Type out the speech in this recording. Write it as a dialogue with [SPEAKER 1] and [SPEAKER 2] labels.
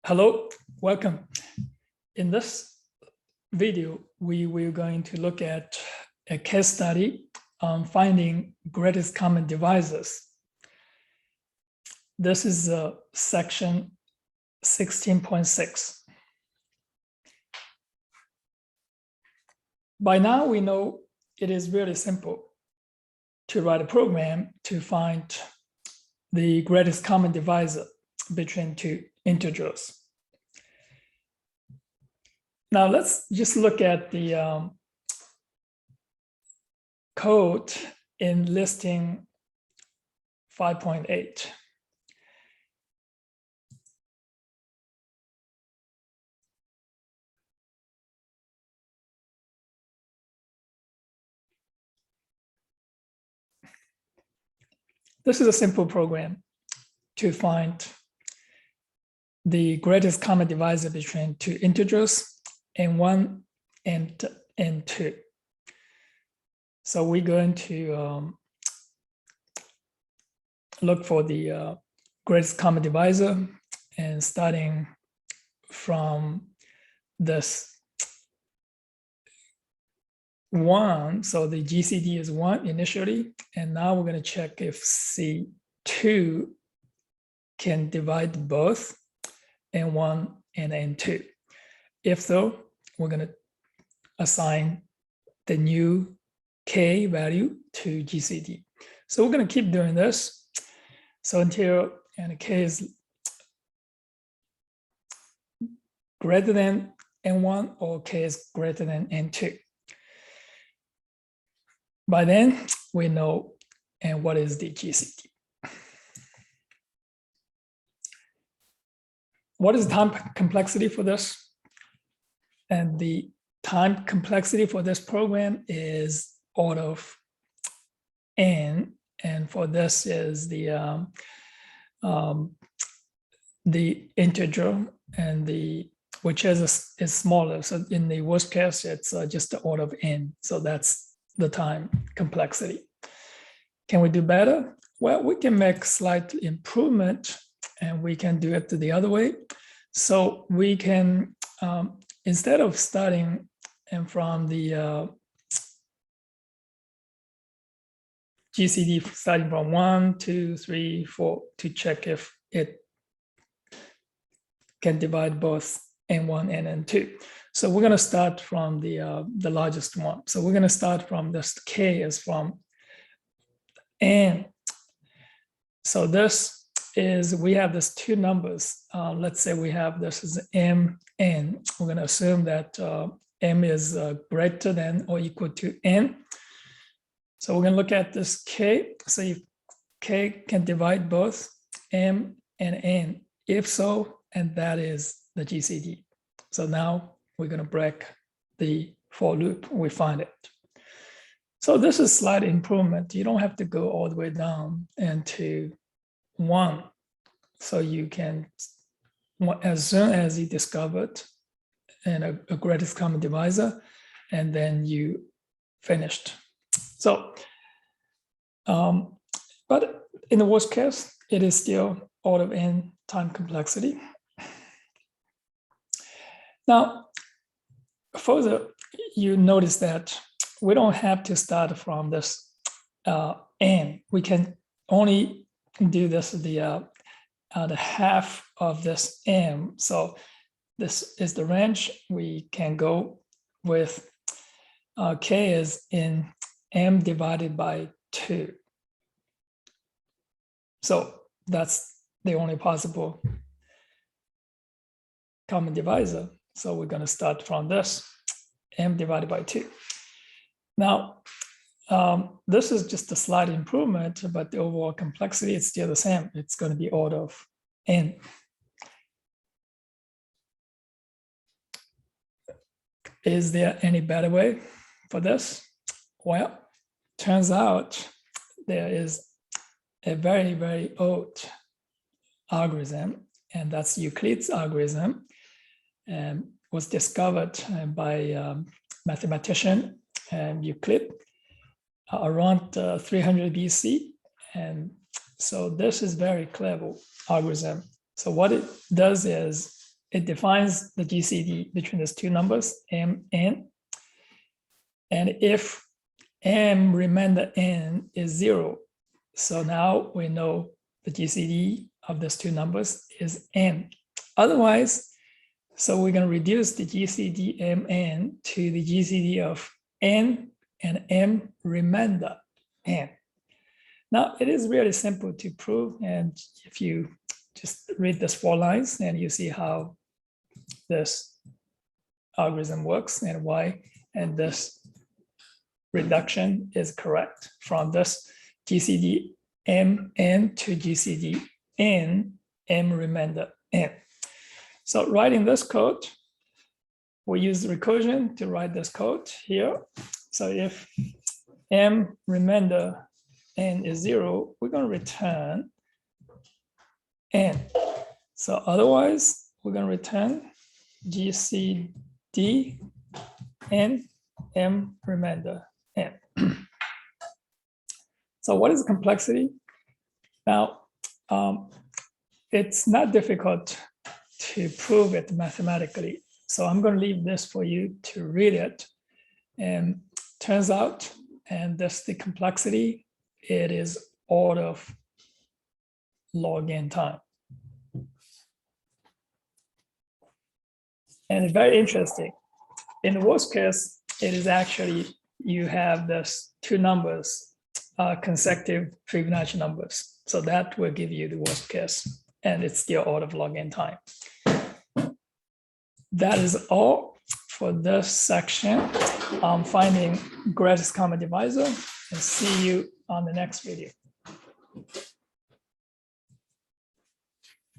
[SPEAKER 1] Hello, welcome. In this video, we will going to look at a case study on finding greatest common divisors. This is section 16.6. By now, we know it is really simple to write a program to find the greatest common divisor between two integers. Now let's just look at the code in listing 5.8. This is a simple program to find the greatest common divisor between two integers, and 1 and 2. So we're going to look for the greatest common divisor, and starting from this 1, so the GCD is 1 initially, and now we're going to check if C2 can divide both N1 and N2. If so, we're going to assign the new K value to GCD. So we're going to keep doing this. So until K is greater than N1 or K is greater than N2. By then, we know what is the GCD. What is the time complexity for this? And the time complexity for this program is order of n, and for this is the integer and which is smaller. So in the worst case, it's just the order of n. So that's the time complexity. Can we do better? Well, we can make slight improvement, and we can do it the other way. So we can, instead of starting and from the GCD, starting from 1, 2, 3, 4, to check if it can divide both N1 and N2. So we're going to start from the largest one. So we're going to start from this K is from N. So this is, we have this two numbers. Let's say we have this is M, N. We're going to assume that M is greater than or equal to N. So we're going to look at this K. So if K can divide both M and N, if so, and that is the GCD. So now we're going to break the for loop. We find it. So this is slight improvement. You don't have to go all the way down into 1. So you can, as soon as you discovered a greatest common divisor, and then you finished. So, but in the worst case, it is still order of n time complexity. Now, further, you notice that we don't have to start from this n. We can only do this the half of this m. So this is the range. We can go with K is in m divided by 2. So that's the only possible common divisor. So we're going to start from this, m divided by 2. Now, this is just a slight improvement, but the overall complexity is still the same. It's going to be order of n. Is there any better way for this? Well, turns out there is a very, very old algorithm, and that's Euclid's algorithm, and was discovered by mathematician Euclid around 300 BC. And so this is very clever algorithm. So what it does is it defines the GCD between these two numbers, m, n. And if m remainder n is 0, so now we know the GCD of these two numbers is n. Otherwise, so we're going to reduce the GCD mn to the GCD of n and m remainder n. Now, it is really simple to prove, and if you just read these 4 lines, and you see how this algorithm works and why, and this reduction is correct from this GCD mn to GCD n m remainder n. So writing this code, we use recursion to write this code here. So if m remainder n is 0, we're going to return n. So otherwise, we're going to return GCD n m remainder n. So what is complexity? Now, it's not difficult to prove it mathematically. So I'm going to leave this for you to read it. And turns out, and that's the complexity, it is order of log n time. And it's very interesting. In the worst case, it is actually, you have this 2 numbers, consecutive Fibonacci numbers. So that will give you the worst case, and it's still order of log n time. That is all for this section on finding greatest common divisor, and see you on the next video.